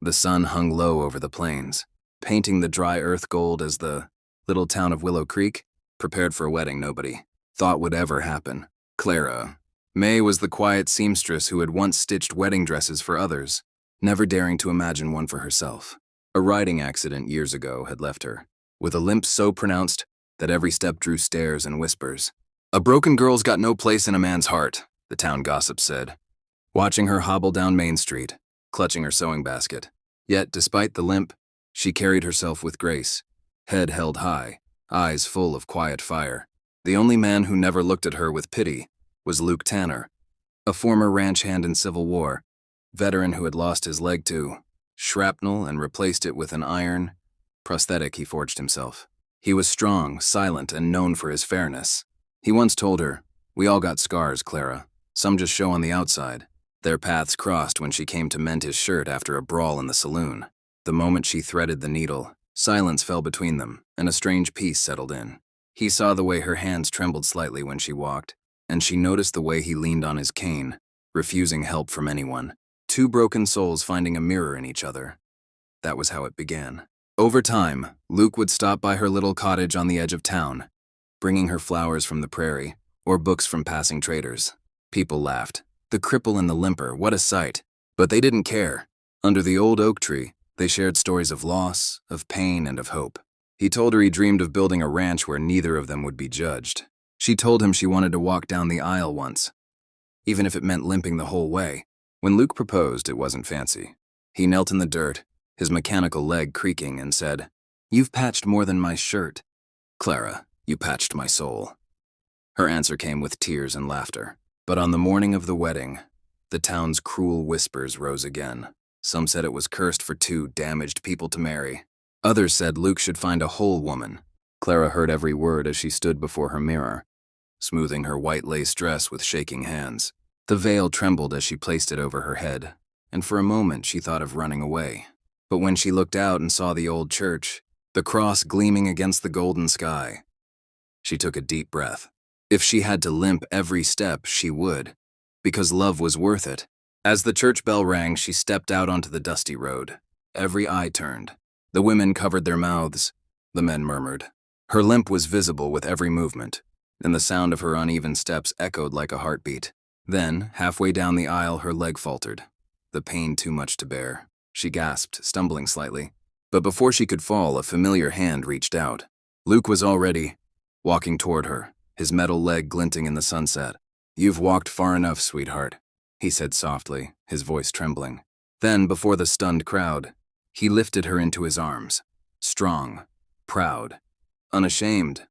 The sun hung low over the plains, painting the dry earth gold as the little town of Willow Creek prepared for a wedding nobody thought would ever happen. Clara. May was the quiet seamstress who had once stitched wedding dresses for others, never daring to imagine one for herself. A riding accident years ago had left her, with a limp so pronounced that every step drew stares and whispers. A broken girl's got no place in a man's heart, the town gossip said, watching her hobble down Main Street, clutching her sewing basket. Yet, despite the limp, she carried herself with grace, head held high, eyes full of quiet fire. The only man who never looked at her with pity was Luke Tanner, a former ranch hand in Civil War, veteran who had lost his leg to shrapnel and replaced it with an iron prosthetic he forged himself. He was strong, silent, and known for his fairness. He once told her, "We all got scars, Clara. Some just show on the outside." Their paths crossed when she came to mend his shirt after a brawl in the saloon. The moment she threaded the needle, silence fell between them, and a strange peace settled in. He saw the way her hands trembled slightly when she walked, and she noticed the way he leaned on his cane, refusing help from anyone. Two broken souls finding a mirror in each other. That was how it began. Over time, Luke would stop by her little cottage on the edge of town, bringing her flowers from the prairie or books from passing traders. People laughed. The cripple and the limper, what a sight. But they didn't care. Under the old oak tree, they shared stories of loss, of pain, and of hope. He told her he dreamed of building a ranch where neither of them would be judged. She told him she wanted to walk down the aisle once, even if it meant limping the whole way. When Luke proposed, it wasn't fancy. He knelt in the dirt, his mechanical leg creaking, and said, "You've patched more than my shirt. Clara, you patched my soul." Her answer came with tears and laughter. But on the morning of the wedding, the town's cruel whispers rose again. Some said it was cursed for two damaged people to marry. Others said Luke should find a whole woman. Clara heard every word as she stood before her mirror, smoothing her white lace dress with shaking hands. The veil trembled as she placed it over her head, and for a moment she thought of running away. But when she looked out and saw the old church, the cross gleaming against the golden sky, she took a deep breath. If she had to limp every step, she would, because love was worth it. As the church bell rang, she stepped out onto the dusty road. Every eye turned. The women covered their mouths. The men murmured. Her limp was visible with every movement, and the sound of her uneven steps echoed like a heartbeat. Then, halfway down the aisle, her leg faltered. The pain too much to bear. She gasped, stumbling slightly. But before she could fall, a familiar hand reached out. Luke was already walking toward her, his metal leg glinting in the sunset. "You've walked far enough, sweetheart," he said softly, his voice trembling. Then, before the stunned crowd, he lifted her into his arms, strong, proud, unashamed,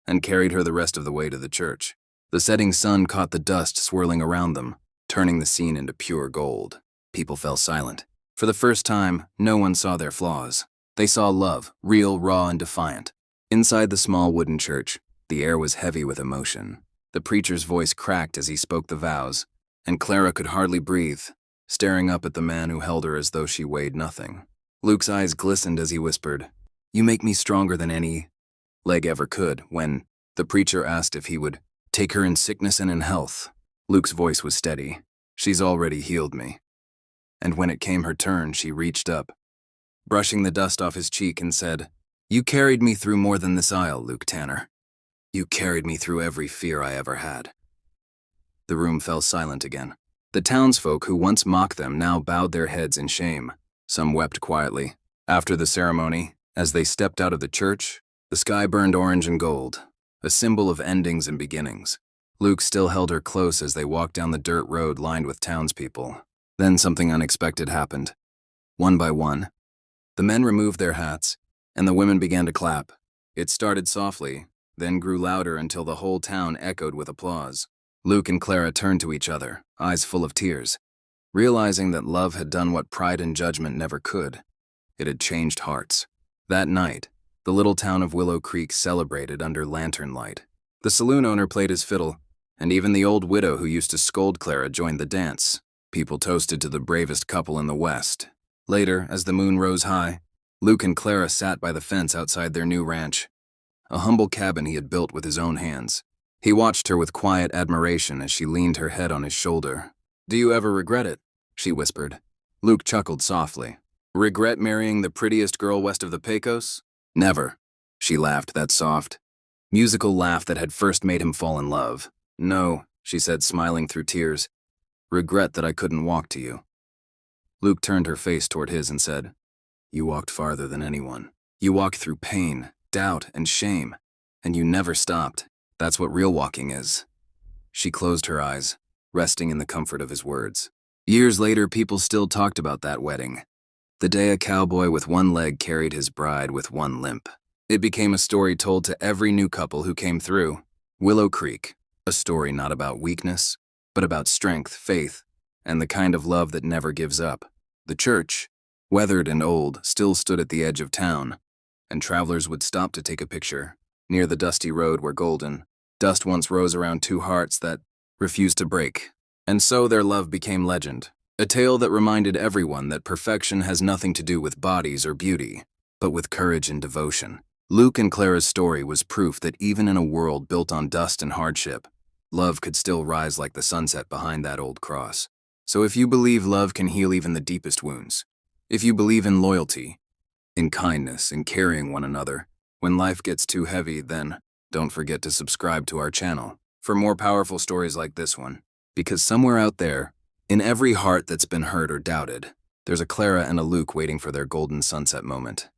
and carried her the rest of the way to the church. The setting sun caught the dust swirling around them, turning the scene into pure gold. People fell silent. For the first time, no one saw their flaws. They saw love, real, raw, and defiant. Inside the small wooden church, the air was heavy with emotion. The preacher's voice cracked as he spoke the vows, and Clara could hardly breathe, staring up at the man who held her as though she weighed nothing. Luke's eyes glistened as he whispered, "You make me stronger than any leg ever could." When the preacher asked if he would take her in sickness and in health, Luke's voice was steady. "She's already healed me." And when it came her turn, she reached up, brushing the dust off his cheek, and said, "You carried me through more than this aisle, Luke Tanner. You carried me through every fear I ever had." The room fell silent again. The townsfolk who once mocked them now bowed their heads in shame. Some wept quietly. After the ceremony, as they stepped out of the church, the sky burned orange and gold, a symbol of endings and beginnings. Luke still held her close as they walked down the dirt road lined with townspeople. Then something unexpected happened. One by one, the men removed their hats, and the women began to clap. It started softly, then grew louder until the whole town echoed with applause. Luke and Clara turned to each other, eyes full of tears, realizing that love had done what pride and judgment never could. It had changed hearts. That night, the little town of Willow Creek celebrated under lantern light. The saloon owner played his fiddle, and even the old widow who used to scold Clara joined the dance. People toasted to the bravest couple in the West. Later, as the moon rose high, Luke and Clara sat by the fence outside their new ranch, a humble cabin he had built with his own hands. He watched her with quiet admiration as she leaned her head on his shoulder. "Do you ever regret it?" she whispered. Luke chuckled softly. Regret marrying the prettiest girl west of the Pecos? Never. She laughed, that soft, musical laugh that had first made him fall in love. No, she said, smiling through tears. Regret that I couldn't walk to you. Luke turned her face toward his and said, You walked farther than anyone. You walked through pain, doubt, and shame, and you never stopped. That's what real walking is. She closed her eyes, resting in the comfort of his words. Years later, people still talked about that wedding. The day a cowboy with one leg carried his bride with one limp. It became a story told to every new couple who came through. Willow Creek, a story not about weakness, but about strength, faith, and the kind of love that never gives up. The church, weathered and old, still stood at the edge of town, and travelers would stop to take a picture, near the dusty road where golden dust once rose around two hearts that refused to break. And so their love became legend, a tale that reminded everyone that perfection has nothing to do with bodies or beauty, but with courage and devotion. Luke and Clara's story was proof that even in a world built on dust and hardship, love could still rise like the sunset behind that old cross. So if you believe love can heal even the deepest wounds, if you believe in loyalty, in kindness, in carrying one another, when life gets too heavy, then don't forget to subscribe to our channel for more powerful stories like this one. Because somewhere out there, in every heart that's been hurt or doubted, there's a Clara and a Luke waiting for their golden sunset moment.